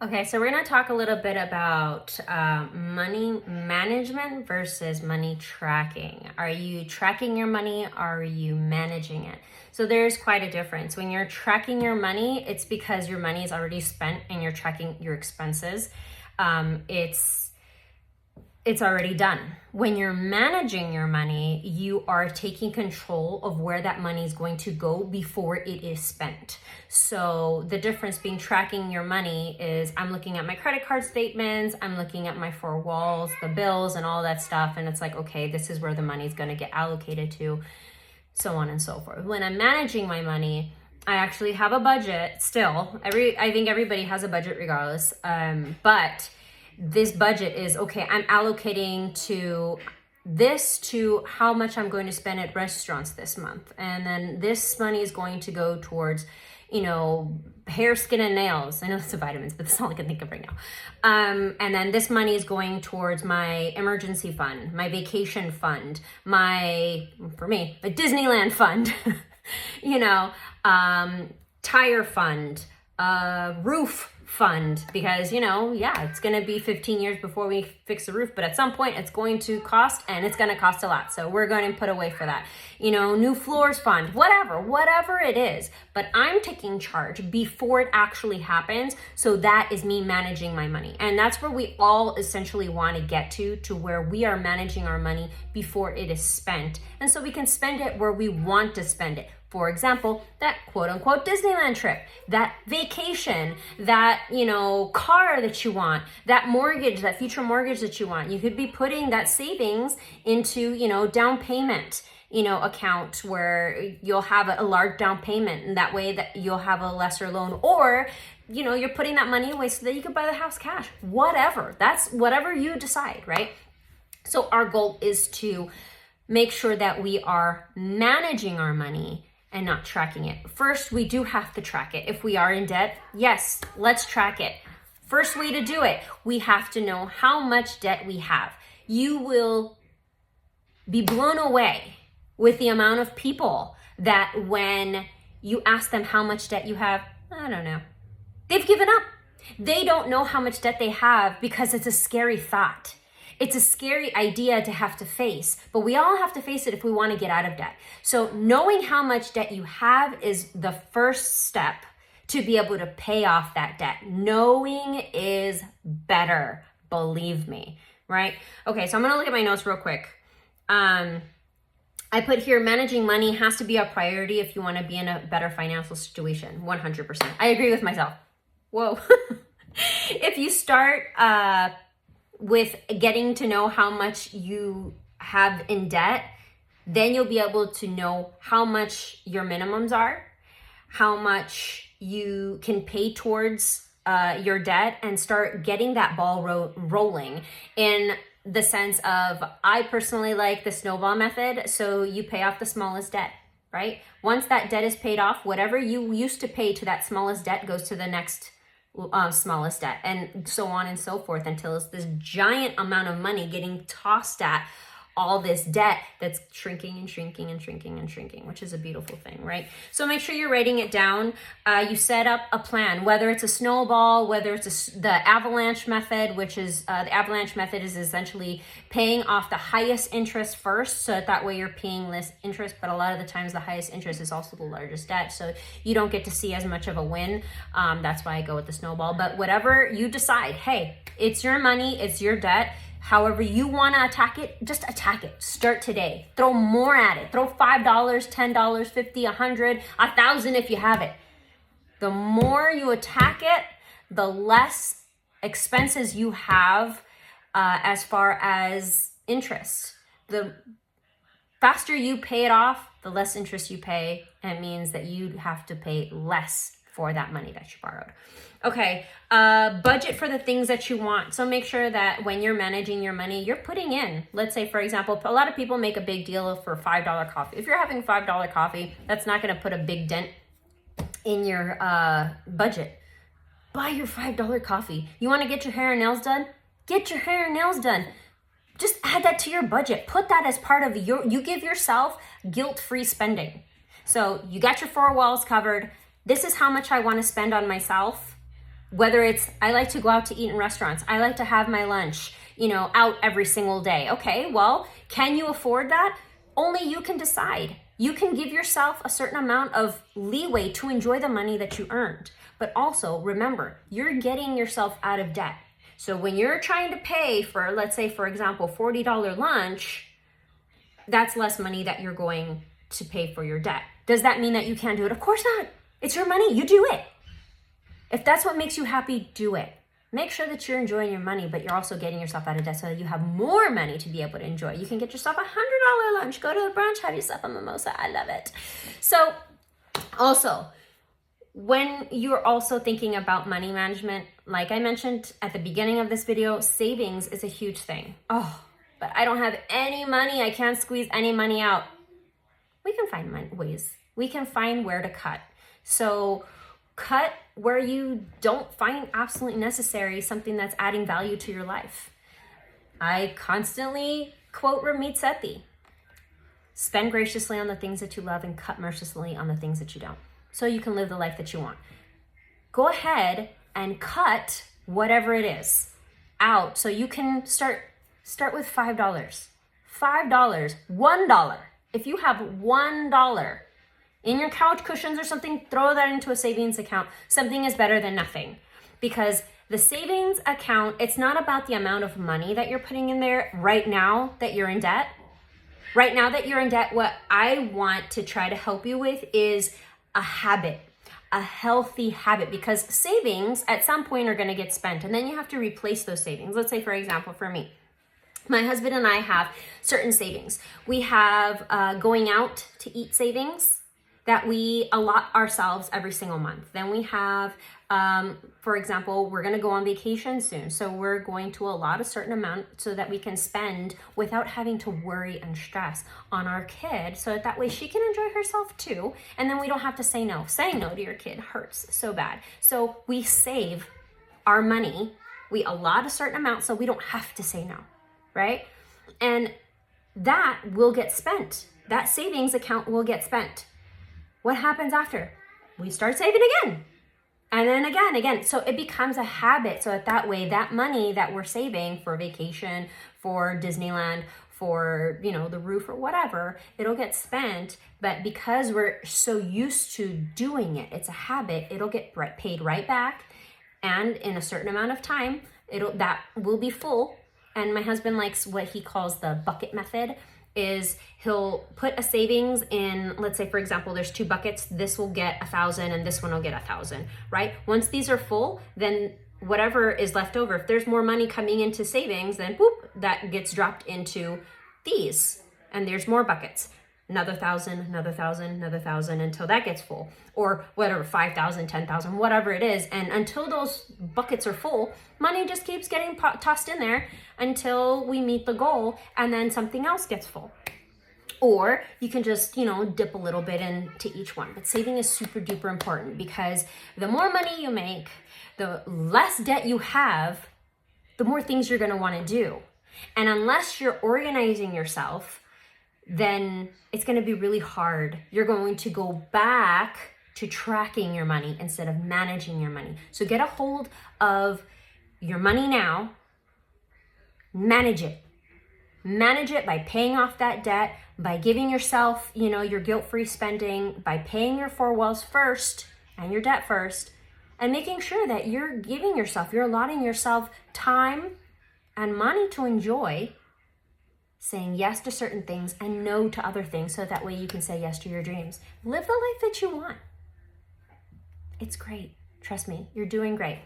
Okay, so we're going to talk a little bit about money management versus money tracking. Are you tracking your money? Are you managing it? So there's quite a difference. When you're tracking your money, it's because your money is already spent and you're tracking your expenses. It's already done. When you're managing your money, you are taking control of where that money is going to go before it is spent. So the difference being tracking your money is I'm looking at my credit card statements, I'm looking at my four walls, the bills and all that stuff. And it's like, okay, this is where the money is going to get allocated to, so on and so forth. When I'm managing my money, I actually have a budget still. I think everybody has a budget regardless. But this budget is, okay, I'm allocating to how much I'm going to spend at restaurants this month. And then this money is going to go towards, hair, skin, and nails. I know it's vitamins, but that's all I can think of right now. And then this money is going towards my emergency fund, my vacation fund, my Disneyland fund, tire fund, roof fund, because it's going to be 15 years before we fix the roof, but at some point it's going to cost, and it's going to cost a lot, so we're going to put away for that. New floors fund, whatever it is, but I'm taking charge before it actually happens. So that is me managing my money, and that's where we all essentially want to get to where we are managing our money before it is spent, and so we can spend it where we want to spend it. For example, that quote unquote Disneyland trip, that vacation, that, car that you want, that mortgage, that future mortgage that you want. You could be putting that savings into, down payment, account where you'll have a large down payment, and that way that you'll have a lesser loan, or, you're putting that money away so that you could buy the house cash, that's whatever you decide, right? So our goal is to make sure that we are managing our money and not tracking it. First, we do have to track it. If we are in debt, yes, let's track it. First way to do it, we have to know how much debt we have. You will be blown away with the amount of people that when you ask them how much debt you have, I don't know. They've given up. They don't know how much debt they have because it's a scary thought. It's a scary idea to have to face, but we all have to face it if we want to get out of debt. So knowing how much debt you have is the first step to be able to pay off that debt. Knowing is better, believe me, right? Okay, so I'm going to look at my notes real quick. I put here, managing money has to be a priority if you want to be in a better financial situation. 100%. I agree with myself. Whoa. If you start with getting to know how much you have in debt, then you'll be able to know how much your minimums are, how much you can pay towards your debt, and start getting that ball rolling in the sense of, I personally like the snowball method. So you pay off the smallest debt, right? Once that debt is paid off, whatever you used to pay to that smallest debt goes to the next smallest debt, and so on and so forth, until it's this giant amount of money getting tossed at all this debt that's shrinking and shrinking and shrinking and shrinking, which is a beautiful thing, right? So make sure you're writing it down. You set up a plan, whether it's a snowball, whether it's the avalanche method, which is the avalanche method is essentially paying off the highest interest first, so that way you're paying less interest. But a lot of the times the highest interest is also the largest debt, so you don't get to see as much of a win. That's why I go with the snowball. But whatever you decide, hey, it's your money, it's your debt. However you want to attack it, just attack it. Start today. Throw more at it. Throw $5, $10, $50, $100, $1,000 if you have it. The more you attack it, the less expenses you have as far as interest. The faster you pay it off, the less interest you pay. And it means that you have to pay less for that money that you borrowed. Okay, budget for the things that you want. So make sure that when you're managing your money, you're putting in, let's say, for example, a lot of people make a big deal for $5 coffee. If you're having $5 coffee, that's not going to put a big dent in your budget. Buy your $5 coffee. You want to get your hair and nails done? Get your hair and nails done. Just add that to your budget. Put that as part of you give yourself guilt-free spending. So you got your four walls covered. This is how much I want to spend on myself. Whether it's, I like to go out to eat in restaurants, I like to have my lunch, out every single day. Okay, well, can you afford that? Only you can decide. You can give yourself a certain amount of leeway to enjoy the money that you earned. But also remember, you're getting yourself out of debt. So when you're trying to pay for, let's say, for example, $40 lunch, that's less money that you're going to pay for your debt. Does that mean that you can't do it? Of course not. It's your money. You do it. If that's what makes you happy, do it. Make sure that you're enjoying your money, but you're also getting yourself out of debt so that you have more money to be able to enjoy. You can get yourself a $100 lunch, go to the brunch, have yourself a mimosa. I love it. So also, when you're also thinking about money management, like I mentioned at the beginning of this video, savings is a huge thing. Oh, but I don't have any money. I can't squeeze any money out. We can find ways. We can find where to cut. So cut where you don't find absolutely necessary something that's adding value to your life. I constantly quote Ramit Sethi. Spend graciously on the things that you love and cut mercilessly on the things that you don't, so you can live the life that you want. Go ahead and cut whatever it is out so you can start with $5. $5, $1. If you have $1 in your couch cushions or something, throw that into a savings account. Something is better than nothing, because the savings account, it's not about the amount of money that you're putting in there right now that you're in debt. Right now that you're in debt, what I want to try to help you with is a habit, a healthy habit, because savings at some point are going to get spent and then you have to replace those savings. Let's say, for example, for me, my husband and I have certain savings. We have going out to eat savings that we allot ourselves every single month. Then we have, for example, we're gonna go on vacation soon. So we're going to allot a certain amount so that we can spend without having to worry and stress on our kid, so that way she can enjoy herself too. And then we don't have to say no. Saying no to your kid hurts so bad. So we save our money, we allot a certain amount so we don't have to say no, right? And that will get spent. That savings account will get spent. What happens after? We start saving again. And then again. So it becomes a habit. So that way, that money that we're saving for vacation, for Disneyland, for, the roof or whatever, it'll get spent. But because we're so used to doing it, it's a habit, it'll get paid right back. And in a certain amount of time, that will be full. And my husband likes what he calls the bucket method. Is he'll put a savings in, let's say, for example, there's 2 buckets. This will get 1,000 and this one will get 1,000, right? Once these are full, then whatever is left over, if there's more money coming into savings, then boop, that gets dropped into these. And there's more buckets. Another 1,000, another 1,000, another 1,000 until that gets full. Or whatever, 5,000, 10,000, whatever it is. And until those buckets are full, money just keeps getting tossed in there until we meet the goal, and then something else gets full. Or you can just, dip a little bit into each one. But saving is super duper important, because the more money you make, the less debt you have, the more things you're going to want to do. And unless you're organizing yourself, then it's going to be really hard. You're going to go back to tracking your money instead of managing your money. So get a hold of your money now. Manage it. Manage it by paying off that debt, by giving yourself, your guilt-free spending, by paying your 4 walls first and your debt first, and making sure that you're allotting yourself time and money to enjoy, saying yes to certain things and no to other things, so that way you can say yes to your dreams. Live the life that you want. It's great. Trust me, you're doing great.